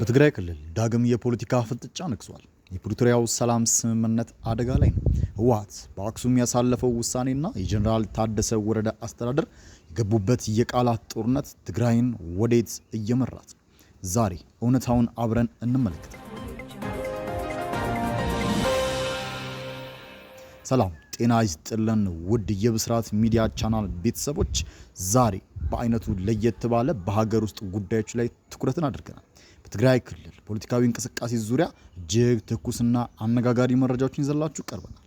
በትግራይ ክልል ዳግም የፖለቲካ ፍጥጫ ነግሷል። የፕሪቶሪያው ሰላም ስምምነት አደጋ ላይ ነው። ህወሓት በአክሱም ያሳለፈው ውሳኔና የጀነራል ታደሰ ወረደ አስተዳደር የገቡበት የቃላት ጦርነት ትግራይን ወዴት እየመራት? ዛሬ እውነታውን አብረን እንመለከታለን። ሰላም ጤና ይስጥልን ውድ የብስራት ሚዲያ ቻናል ቤተሰቦች፣ ዛሬ በአይነቱ ለየት ባለ በሀገር ውስጥ ጉዳዮች ላይ ትኩረትን አድርገናል። በትግራይ ክልል ፖለቲካዊ እንቅስቃሴ ዙሪያ እጅግ ትኩስና አነጋጋሪ መረጃዎችን ይዘላችሁ ቀርበናል።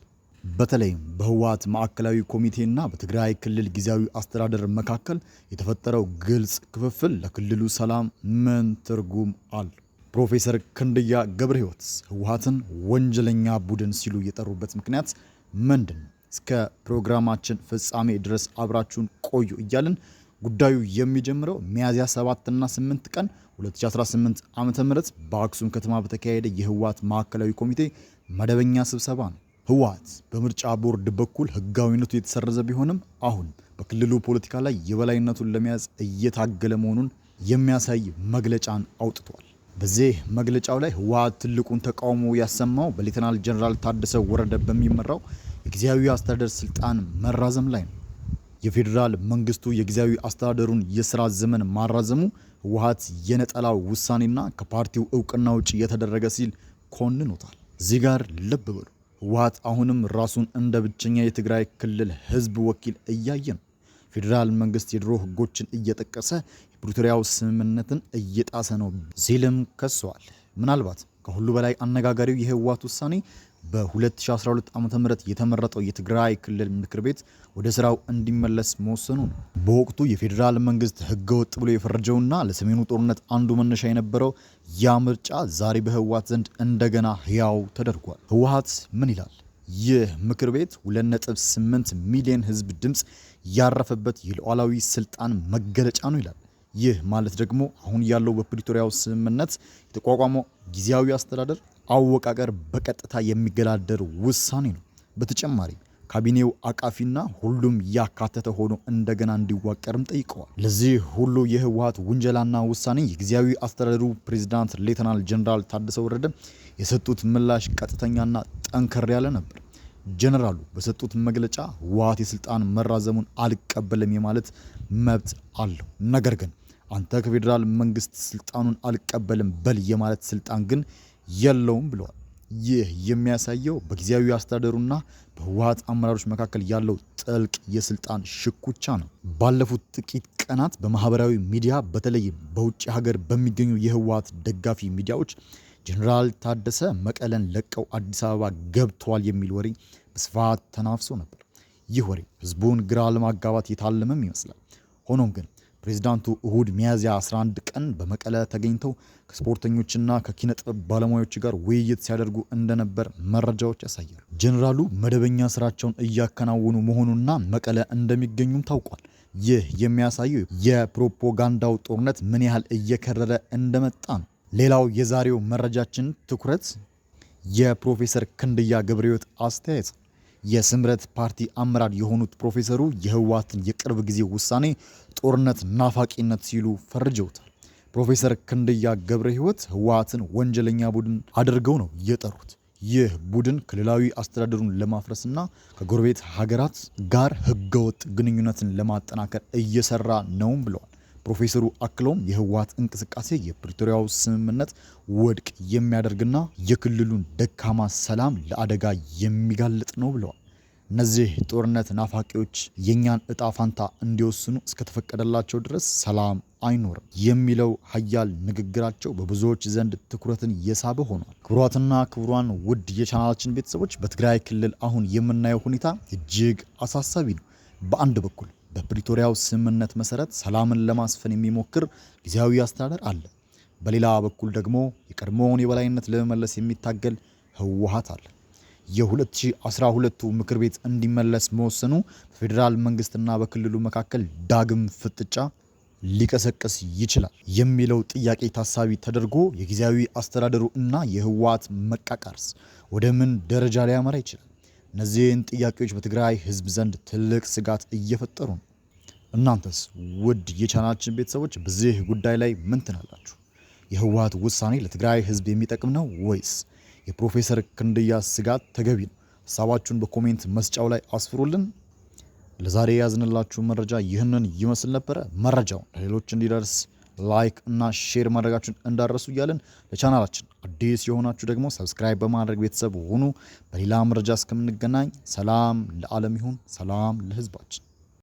በተለይም በህወሓት ማዕከላዊ ኮሚቴና በትግራይ ክልል ጊዜያዊ አስተዳደር መካከል የተፈጠረው ግልጽ ክፍፍል ለክልሉ ሰላም ምን ትርጉም አለው? ፕሮፌሰር ክንድያ ገብረ ሕይወትስ ህወሓትን ወንጀለኛ ቡድን ሲሉ የጠሩበት ምክንያት ምንድን ነው? እስከ ፕሮግራማችን ፍጻሜ ድረስ አብራችሁን ቆዩ እያልን ጉዳዩ የሚጀምረው ሚያዝያ 7 እና 8 ቀን 2018 ዓመተ ምህረት በአክሱም ከተማ በተካሄደ የህወሓት ማዕከላዊ ኮሚቴ መደበኛ ስብሰባ ነው። ህወሓት በምርጫ ቦርድ በኩል ህጋዊነቱ የተሰረዘ ቢሆንም አሁን በክልሉ ፖለቲካ ላይ የበላይነቱን ለመያዝ እየታገለ መሆኑን የሚያሳይ መግለጫን አውጥቷል። በዚህ መግለጫው ላይ ህወሓት ትልቁን ተቃውሞ ያሰማው በሌተናል ጀነራል ታደሰ ወረደ በሚመራው የጊዜያዊ አስተዳደር ስልጣን መራዘም ላይ ነው። የፌዴራል መንግስቱ የጊዜያዊ አስተዳደሩን የስራ ዘመን ማራዘሙ ህወሓት የነጠላ ውሳኔና ከፓርቲው እውቅና ውጭ የተደረገ ሲል ኮንኖታል። እዚህ ጋር ልብ በሉ፣ ህወሓት አሁንም ራሱን እንደ ብቸኛ የትግራይ ክልል ህዝብ ወኪል እያየ ነው። ፌዴራል መንግስት የድሮ ህጎችን እየጠቀሰ የፕሪቶሪያው ስምምነትን እየጣሰ ነው ሲልም ከሷል። ምናልባት ከሁሉ በላይ አነጋጋሪው የህወሓት ውሳኔ በ2012 ዓ.ም የተመረጠው የትግራይ ክልል ምክር ቤት ወደ ስራው እንዲመለስ መወሰኑ ነው። በወቅቱ የፌዴራል መንግስት ህገወጥ ብሎ የፈረጀውና ለሰሜኑ ጦርነት አንዱ መነሻ የነበረው ያ ምርጫ ዛሬ በህወሓት ዘንድ እንደገና ህያው ተደርጓል። ህወሓት ምን ይላል? ይህ ምክር ቤት 2.8 ሚሊዮን ህዝብ ድምፅ ያረፈበት የሉዓላዊ ስልጣን መገለጫ ነው ይላል። ይህ ማለት ደግሞ አሁን ያለው በፕሪቶሪያው ስምምነት የተቋቋመው ጊዜያዊ አስተዳደር አወቃቀር በቀጥታ የሚገዳደር ውሳኔ ነው። በተጨማሪ ካቢኔው አቃፊና ሁሉም ያካተተ ሆኖ እንደገና እንዲዋቀርም ጠይቀዋል። ለዚህ ሁሉ የህወሓት ውንጀላና ውሳኔ የጊዜያዊ አስተዳደሩ ፕሬዝዳንት ሌተናል ጀነራል ታደሰ ወረደ የሰጡት ምላሽ ቀጥተኛና ጠንከር ያለ ነበር። ጀነራሉ በሰጡት መግለጫ ህወሓት የስልጣን መራዘሙን አልቀበልም የማለት መብት አለው፣ ነገር ግን አንተ ከፌዴራል መንግስት ስልጣኑን አልቀበልም በል የማለት ስልጣን ግን የለውም ብለዋል። ይህ የሚያሳየው በጊዜያዊ አስተዳደሩና በህወሓት አመራሮች መካከል ያለው ጥልቅ የስልጣን ሽኩቻ ነው። ባለፉት ጥቂት ቀናት በማህበራዊ ሚዲያ በተለይም በውጭ ሀገር በሚገኙ የህወሓት ደጋፊ ሚዲያዎች ጀነራል ታደሰ መቀለን ለቀው አዲስ አበባ ገብተዋል የሚል ወሬ በስፋት ተናፍሶ ነበር። ይህ ወሬ ህዝቡን ግራ ለማጋባት የታለመም ይመስላል። ሆኖም ግን ፕሬዝዳንቱ እሁድ ሚያዝያ 11 ቀን በመቀለ ተገኝተው ከስፖርተኞችና ከኪነ ጥበብ ባለሙያዎች ጋር ውይይት ሲያደርጉ እንደነበር መረጃዎች ያሳያሉ። ጀነራሉ መደበኛ ስራቸውን እያከናወኑ መሆኑና መቀለ እንደሚገኙም ታውቋል። ይህ የሚያሳየው የፕሮፓጋንዳው ጦርነት ምን ያህል እየከረረ እንደመጣ ነው። ሌላው የዛሬው መረጃችን ትኩረት የፕሮፌሰር ክንድያ ገብረ ሕይወት አስተያየት። የስምረት ፓርቲ አመራር የሆኑት ፕሮፌሰሩ የህወሓትን የቅርብ ጊዜ ውሳኔ ጦርነት ናፋቂነት ሲሉ ፈርጀውታል። ፕሮፌሰር ክንድያ ገብረ ሕይወት ህወሓትን ወንጀለኛ ቡድን አድርገው ነው የጠሩት። ይህ ቡድን ክልላዊ አስተዳደሩን ለማፍረስና ከጎረቤት ሀገራት ጋር ህገወጥ ግንኙነትን ለማጠናከር እየሰራ ነውም ብለዋል። ፕሮፌሰሩ አክለውም የህወሓት እንቅስቃሴ የፕሪቶሪያው ስምምነት ውድቅ የሚያደርግና የክልሉን ደካማ ሰላም ለአደጋ የሚጋልጥ ነው ብለዋል። እነዚህ ጦርነት ናፋቂዎች የኛን እጣ ፋንታ እንዲወስኑ እስከተፈቀደላቸው ድረስ ሰላም አይኖርም የሚለው ሀያል ንግግራቸው በብዙዎች ዘንድ ትኩረትን የሳበ ሆኗል። ክቡራትና ክቡራን ውድ የቻናላችን ቤተሰቦች፣ በትግራይ ክልል አሁን የምናየው ሁኔታ እጅግ አሳሳቢ ነው። በአንድ በኩል በፕሪቶሪያው ስምምነት መሰረት ሰላምን ለማስፈን የሚሞክር ጊዜያዊ አስተዳደር አለ። በሌላ በኩል ደግሞ የቀድሞውን የበላይነት ለመመለስ የሚታገል ህወሓት አለ። የ2012ቱ ምክር ቤት እንዲመለስ መወሰኑ በፌዴራል መንግስትና በክልሉ መካከል ዳግም ፍጥጫ ሊቀሰቅስ ይችላል የሚለው ጥያቄ ታሳቢ ተደርጎ የጊዜያዊ አስተዳደሩ እና የህወሓት መቃቃርስ ወደ ምን ደረጃ ሊያመራ ይችላል? እነዚህን ጥያቄዎች በትግራይ ህዝብ ዘንድ ትልቅ ስጋት እየፈጠሩ ነው። እናንተስ ውድ የቻናላችን ቤተሰቦች በዚህ ጉዳይ ላይ ምን ትላላችሁ? የህወሓት ውሳኔ ለትግራይ ህዝብ የሚጠቅም ነው ወይስ የፕሮፌሰር ክንድያ ስጋት ተገቢ ነው? ሀሳባችሁን በኮሜንት መስጫው ላይ አስፍሩልን። ለዛሬ ያዝንላችሁ መረጃ ይህንን ይመስል ነበረ። መረጃው ለሌሎች እንዲደርስ ላይክ እና ሼር ማድረጋችሁን እንዳረሱ እያለን ለቻናላችን አዲስ የሆናችሁ ደግሞ ሰብስክራይብ በማድረግ ቤተሰብ ሁኑ። በሌላ መረጃ እስከምንገናኝ ሰላም ለዓለም ይሁን፣ ሰላም ለህዝባችን።